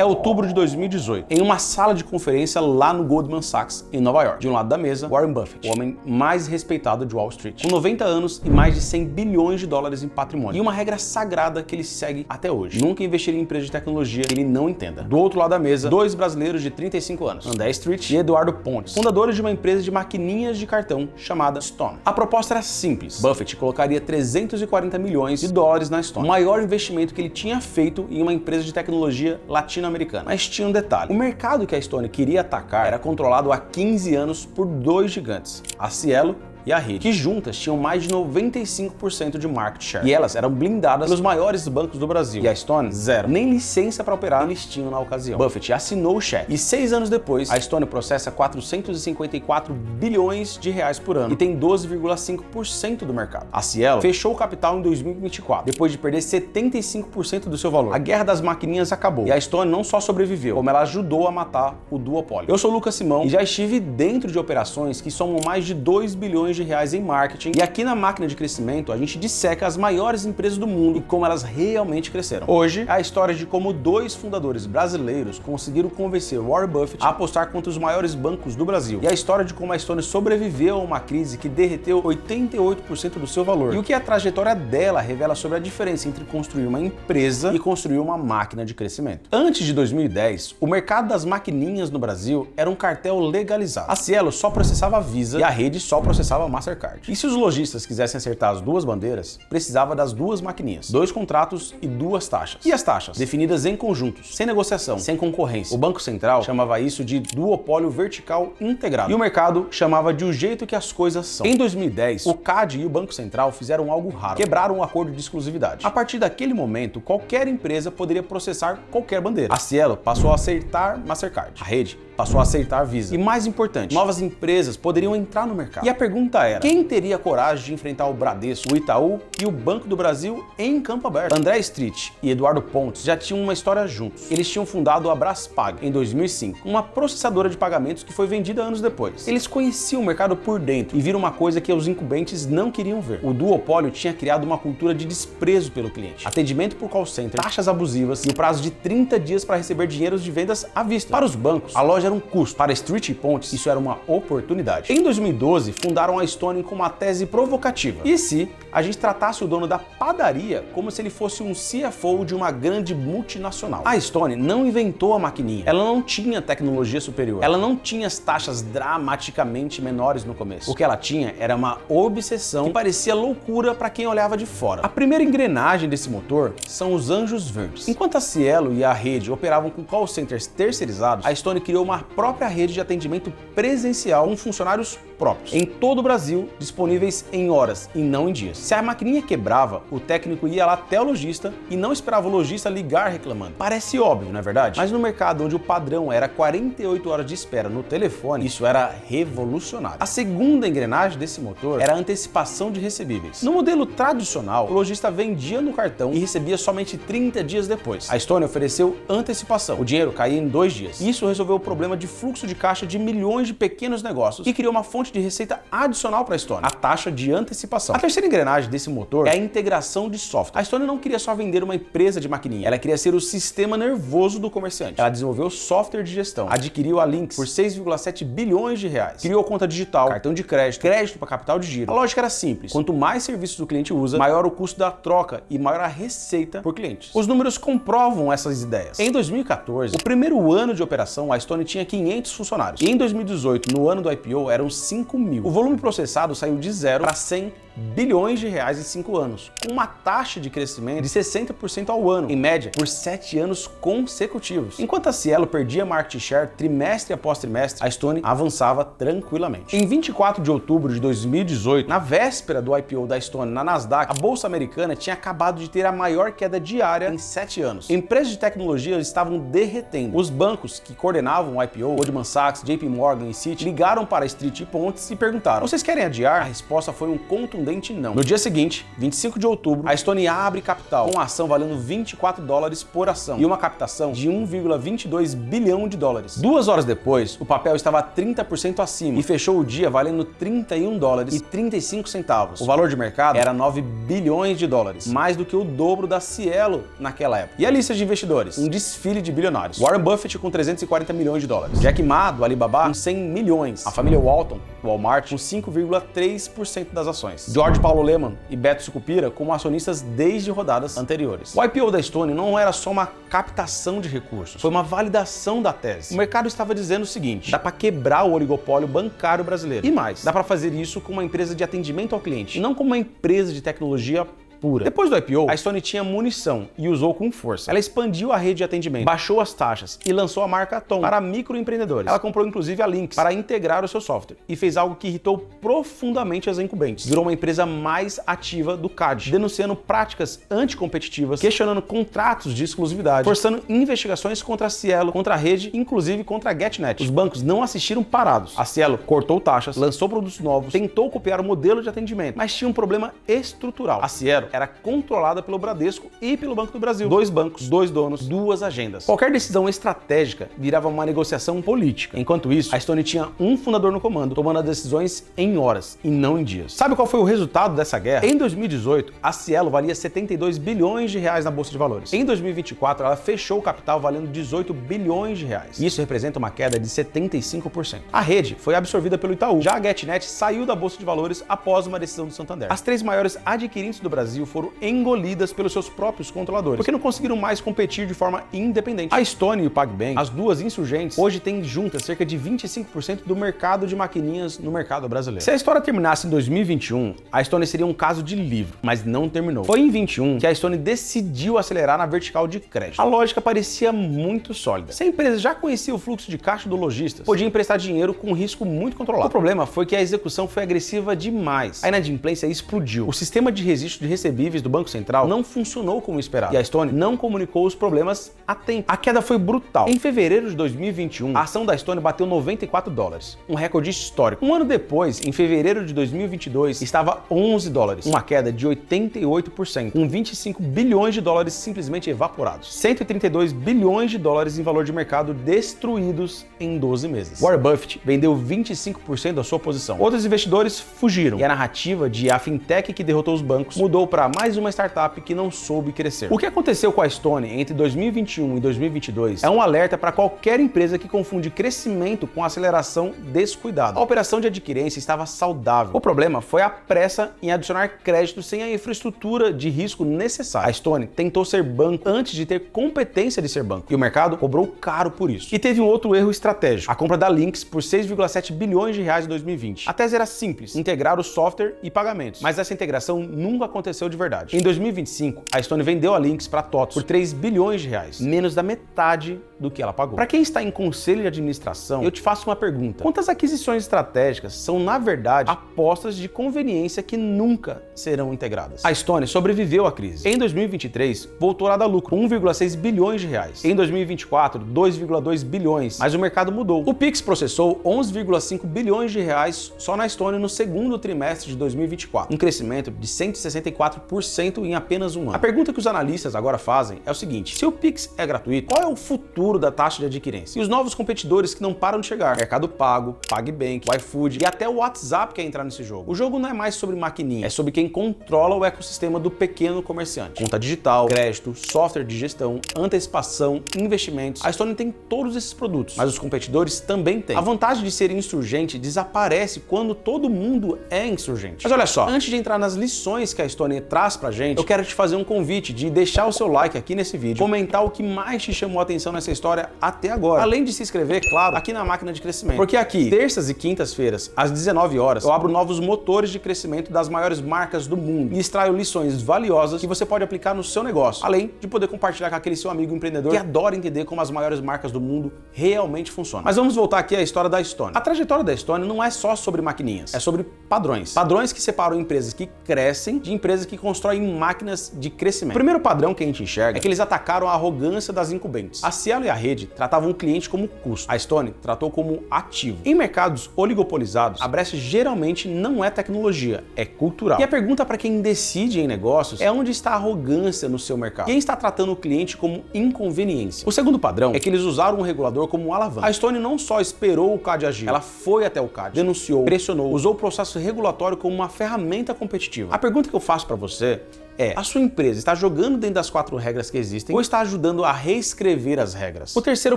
outubro de 2018, em uma sala de conferência lá no Goldman Sachs, em Nova York. De um lado da mesa, Warren Buffett, o homem mais respeitado de Wall Street, com 90 anos e mais de 100 bilhões de dólares em patrimônio. E uma regra sagrada que ele segue até hoje: nunca investir em empresa de tecnologia que ele não entenda. Do outro lado da mesa, dois brasileiros de 35 anos, André Street e Eduardo Pontes, fundadores de uma empresa de maquininhas de cartão chamada Stone. A proposta era simples: Buffett colocaria 340 milhões de dólares na Stone, o maior investimento que ele tinha feito em uma empresa de tecnologia latino-americana. Mas tinha um detalhe: o mercado que a Stone queria atacar era controlado há 15 anos por dois gigantes, a Cielo e a Rede, que juntas tinham mais de 95% de market share. E elas eram blindadas pelos maiores bancos do Brasil. E a Stone, zero. Nem licença para operar eles tinham na ocasião. Buffett assinou o cheque. E 6 anos depois, a Stone processa 454 bilhões de reais por ano e tem 12,5% do mercado. A Cielo fechou o capital em 2024, depois de perder 75% do seu valor. A guerra das maquininhas acabou. E a Stone não só sobreviveu, como ela ajudou a matar o duopólio. Eu sou o Lucas Simão e já estive dentro de operações que somam mais de 2 bilhões de reais em marketing, e aqui na Máquina de Crescimento a gente disseca as maiores empresas do mundo e como elas realmente cresceram. Hoje é a história de como dois fundadores brasileiros conseguiram convencer Warren Buffett a apostar contra os maiores bancos do Brasil, e a história de como a Stone sobreviveu a uma crise que derreteu 88% do seu valor, e o que a trajetória dela revela sobre a diferença entre construir uma empresa e construir uma máquina de crescimento. Antes de 2010, o mercado das maquininhas no Brasil era um cartel legalizado. A Cielo só processava a Visa e a Rede só processava a Mastercard. E se os lojistas quisessem acertar as duas bandeiras, precisava das duas maquininhas, 2 contratos e 2 taxas. E as taxas? Definidas em conjuntos, sem negociação, sem concorrência. O Banco Central chamava isso de duopólio vertical integrado. E o mercado chamava de o jeito que as coisas são. Em 2010, o CAD e o Banco Central fizeram algo raro: quebraram um acordo de exclusividade. A partir daquele momento, qualquer empresa poderia processar qualquer bandeira. A Cielo passou a acertar Mastercard. A Rede passou a aceitar Visa. E mais importante, novas empresas poderiam entrar no mercado. E a pergunta era: quem teria coragem de enfrentar o Bradesco, o Itaú e o Banco do Brasil em campo aberto? André Street e Eduardo Pontes já tinham uma história juntos. Eles tinham fundado a Braspag em 2005, uma processadora de pagamentos que foi vendida anos depois. Eles conheciam o mercado por dentro e viram uma coisa que os incumbentes não queriam ver: o duopólio tinha criado uma cultura de desprezo pelo cliente, atendimento por call center, taxas abusivas e o prazo de 30 dias para receber dinheiro de vendas à vista. Para os bancos, a loja era um custo. Para Street e Pontes, isso era uma oportunidade. Em 2012, fundaram a Stone com uma tese provocativa: e se a gente tratasse o dono da padaria como se ele fosse um CFO de uma grande multinacional? A Stone não inventou a maquininha, ela não tinha tecnologia superior, ela não tinha as taxas dramaticamente menores no começo. O que ela tinha era uma obsessão que parecia loucura para quem olhava de fora. A primeira engrenagem desse motor são os anjos verdes. Enquanto a Cielo e a Rede operavam com call centers terceirizados, a Stone criou uma própria rede de atendimento presencial com funcionários próprios, em todo o Brasil, disponíveis em horas e não em dias. Se a maquininha quebrava, o técnico ia lá até o lojista e não esperava o lojista ligar reclamando. Parece óbvio, não é verdade? Mas no mercado onde o padrão era 48 horas de espera no telefone, isso era revolucionário. A segunda engrenagem desse motor era a antecipação de recebíveis. No modelo tradicional, o lojista vendia no cartão e recebia somente 30 dias depois. A Stone ofereceu antecipação. O dinheiro caía em 2 dias. Isso resolveu o problema de fluxo de caixa de milhões de pequenos negócios e criou uma fonte de receita adicional para a Stone: a taxa de antecipação. A terceira engrenagem desse motor é a integração de software. A Stone não queria só vender uma empresa de maquininha, ela queria ser o sistema nervoso do comerciante. Ela desenvolveu software de gestão, adquiriu a Lynx por 6,7 bilhões de reais, criou conta digital, cartão de crédito para capital de giro. A lógica era simples: quanto mais serviços o cliente usa, maior o custo da troca e maior a receita por cliente. Os números comprovam essas ideias. Em 2014, o primeiro ano de operação, a Stone tinha 500 funcionários. E em 2018, no ano do IPO, eram 5 mil. O volume processado saiu de 0 para 100 bilhões de reais em 5 anos, com uma taxa de crescimento de 60% ao ano, em média, por 7 anos consecutivos. Enquanto a Cielo perdia market share trimestre após trimestre, a Stone avançava tranquilamente. Em 24 de outubro de 2018, na véspera do IPO da Stone na Nasdaq, a bolsa americana tinha acabado de ter a maior queda diária em 7 anos. Empresas de tecnologia estavam derretendo. Os bancos que coordenavam o IPO, Goldman Sachs, JP Morgan e Citi, ligaram para Street e Pontes e perguntaram: vocês querem adiar? A resposta foi um contundente respondente não. No dia seguinte, 25 de outubro, a Stone abre capital com a ação valendo $24 por ação e uma captação de 1,22 bilhão de dólares. 2 horas depois, o papel estava 30% acima e fechou o dia valendo $31,35. O valor de mercado era 9 bilhões de dólares, mais do que o dobro da Cielo naquela época. E a lista de investidores? Um desfile de bilionários. Warren Buffett com 340 milhões de dólares. Jack Ma, do Alibaba, com 100 milhões. A família Walton, do Walmart, com 5,3% das ações. George Paulo Lemann e Beto Sucupira como acionistas desde rodadas anteriores. O IPO da Stone não era só uma captação de recursos, foi uma validação da tese. O mercado estava dizendo o seguinte: dá para quebrar o oligopólio bancário brasileiro. E mais, dá para fazer isso com uma empresa de atendimento ao cliente, não como uma empresa de tecnologia pura. Depois do IPO, a Stone tinha munição e usou com força. Ela expandiu a rede de atendimento, baixou as taxas e lançou a marca Tom para microempreendedores. Ela comprou inclusive a Lynx para integrar o seu software e fez algo que irritou profundamente as incumbentes. Virou uma empresa mais ativa do CAD, denunciando práticas anticompetitivas, questionando contratos de exclusividade, forçando investigações contra a Cielo, contra a rede, inclusive contra a GetNet. Os bancos não assistiram parados. A Cielo cortou taxas, lançou produtos novos, tentou copiar o modelo de atendimento, mas tinha um problema estrutural. A Cielo era controlada pelo Bradesco e pelo Banco do Brasil. 2 bancos, 2 donos, 2 agendas. Qualquer decisão estratégica virava uma negociação política. Enquanto isso, a Stone tinha um fundador no comando, tomando as decisões em horas e não em dias. Sabe qual foi o resultado dessa guerra? Em 2018, a Cielo valia 72 bilhões de reais na Bolsa de Valores. Em 2024, ela fechou o capital valendo 18 bilhões de reais. Isso representa uma queda de 75%. A rede foi absorvida pelo Itaú. Já a GetNet saiu da Bolsa de Valores após uma decisão do Santander. As 3 maiores adquirentes do Brasil foram engolidas pelos seus próprios controladores, porque não conseguiram mais competir de forma independente. A Stone e o PagBank, as duas insurgentes, hoje têm juntas cerca de 25% do mercado de maquininhas no mercado brasileiro. Se a história terminasse em 2021, a Stone seria um caso de livro, mas não terminou. Foi em 2021 que a Stone decidiu acelerar na vertical de crédito. A lógica parecia muito sólida. Se a empresa já conhecia o fluxo de caixa do lojista, podia emprestar dinheiro com risco muito controlado. O problema foi que a execução foi agressiva demais. A inadimplência explodiu. O sistema de registro de recebíveis do Banco Central não funcionou como esperado e a Stone não comunicou os problemas a tempo. A queda foi brutal. Em fevereiro de 2021, a ação da Stone bateu $94, um recorde histórico. Um ano depois, em fevereiro de 2022, estava $11, uma queda de 88%, com 25 bilhões de dólares simplesmente evaporados. 132 bilhões de dólares em valor de mercado destruídos em 12 meses. Warren Buffett vendeu 25% da sua posição. Outros investidores fugiram e a narrativa de a fintech que derrotou os bancos mudou para mais uma startup que não soube crescer. O que aconteceu com a Stone entre 2021 e 2022 é um alerta para qualquer empresa que confunde crescimento com aceleração descuidada. A operação de adquirência estava saudável. O problema foi a pressa em adicionar crédito sem a infraestrutura de risco necessária. A Stone tentou ser banco antes de ter competência de ser banco e o mercado cobrou caro por isso. E teve um outro erro estratégico: a compra da Lynx por 6,7 bilhões de reais em 2020. A tese era simples: integrar o software e pagamentos, mas essa integração nunca aconteceu de verdade. Em 2025, a Stone vendeu a Lynx para a TOTVS por 3 bilhões de reais, menos da metade do que ela pagou. Para quem está em conselho de administração, eu te faço uma pergunta: quantas aquisições estratégicas são, na verdade, apostas de conveniência que nunca serão integradas? A Stone sobreviveu à crise. Em 2023, voltou a dar lucro, 1,6 bilhões de reais. Em 2024, 2,2 bilhões, mas o mercado mudou. O Pix processou 11,5 bilhões de reais só na Stone no segundo trimestre de 2024, um crescimento de 164% em apenas um ano. A pergunta que os analistas agora fazem é o seguinte: se o Pix é gratuito, qual é o futuro da taxa de adquirência? E os novos competidores que não param de chegar? Mercado Pago, PagBank, iFood e até o WhatsApp quer entrar nesse jogo. O jogo não é mais sobre maquininha, é sobre quem controla o ecossistema do pequeno comerciante. Conta digital, crédito, software de gestão, antecipação, investimentos. A Stone tem todos esses produtos, mas os competidores também têm. A vantagem de ser insurgente desaparece quando todo mundo é insurgente. Mas olha só, antes de entrar nas lições que a Stone traz pra gente, eu quero te fazer um convite de deixar o seu like aqui nesse vídeo, comentar o que mais te chamou a atenção nessa história até agora, além de se inscrever, claro, aqui na Máquina de Crescimento. Porque aqui, terças e quintas-feiras, às 19 horas, eu abro novos motores de crescimento das maiores marcas do mundo e extraio lições valiosas que você pode aplicar no seu negócio, além de poder compartilhar com aquele seu amigo empreendedor que adora entender como as maiores marcas do mundo realmente funcionam. Mas vamos voltar aqui à história da Stone. A trajetória da Stone não é só sobre maquininhas, é sobre padrões. Padrões que separam empresas que crescem de empresas que constrói máquinas de crescimento. O primeiro padrão que a gente enxerga é que eles atacaram a arrogância das incumbentes. A Cielo e a Rede tratavam o cliente como custo. A Stone tratou como ativo. Em mercados oligopolizados, a brecha geralmente não é tecnologia, é cultural. E a pergunta para quem decide em negócios é onde está a arrogância no seu mercado? Quem está tratando o cliente como inconveniência? O segundo padrão é que eles usaram o regulador como alavanca. A Stone não só esperou o CAD agir, ela foi até o CAD, denunciou, pressionou, usou o processo regulatório como uma ferramenta competitiva. A pergunta que eu faço para você é: a sua empresa está jogando dentro das 4 regras que existem ou está ajudando a reescrever as regras? O terceiro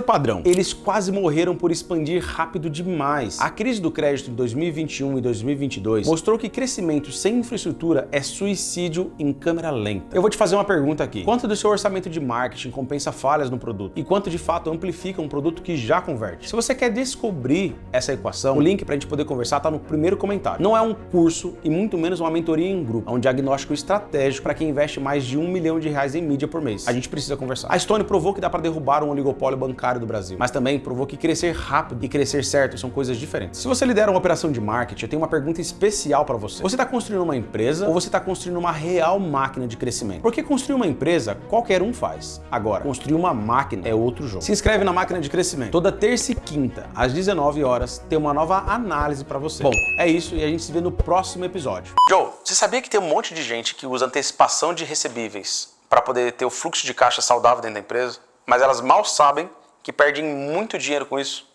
padrão: eles quase morreram por expandir rápido demais. A crise do crédito em 2021 e 2022 mostrou que crescimento sem infraestrutura é suicídio em câmera lenta. Eu vou te fazer uma pergunta aqui: quanto do seu orçamento de marketing compensa falhas no produto? E quanto de fato amplifica um produto que já converte? Se você quer descobrir essa equação, o link para a gente poder conversar está no primeiro comentário. Não é um curso e muito menos uma mentoria em grupo, é um diagnóstico estratégico para quem investe mais de R$1 milhão em mídia por mês. A gente precisa conversar. A Stone provou que dá para derrubar um oligopólio bancário do Brasil, mas também provou que crescer rápido e crescer certo são coisas diferentes. Se você lidera uma operação de marketing, eu tenho uma pergunta especial para você. Você está construindo uma empresa ou você está construindo uma real máquina de crescimento? Porque construir uma empresa, qualquer um faz. Agora, construir uma máquina é outro jogo. Se inscreve na Máquina de Crescimento. Toda terça e quinta, às 19 horas, tem uma nova análise para você. Bom, é isso e a gente se vê no próximo episódio. Joe, você sabia que tem um monte de gente que usa antecipação de recebíveis para poder ter o fluxo de caixa saudável dentro da empresa, mas elas mal sabem que perdem muito dinheiro com isso?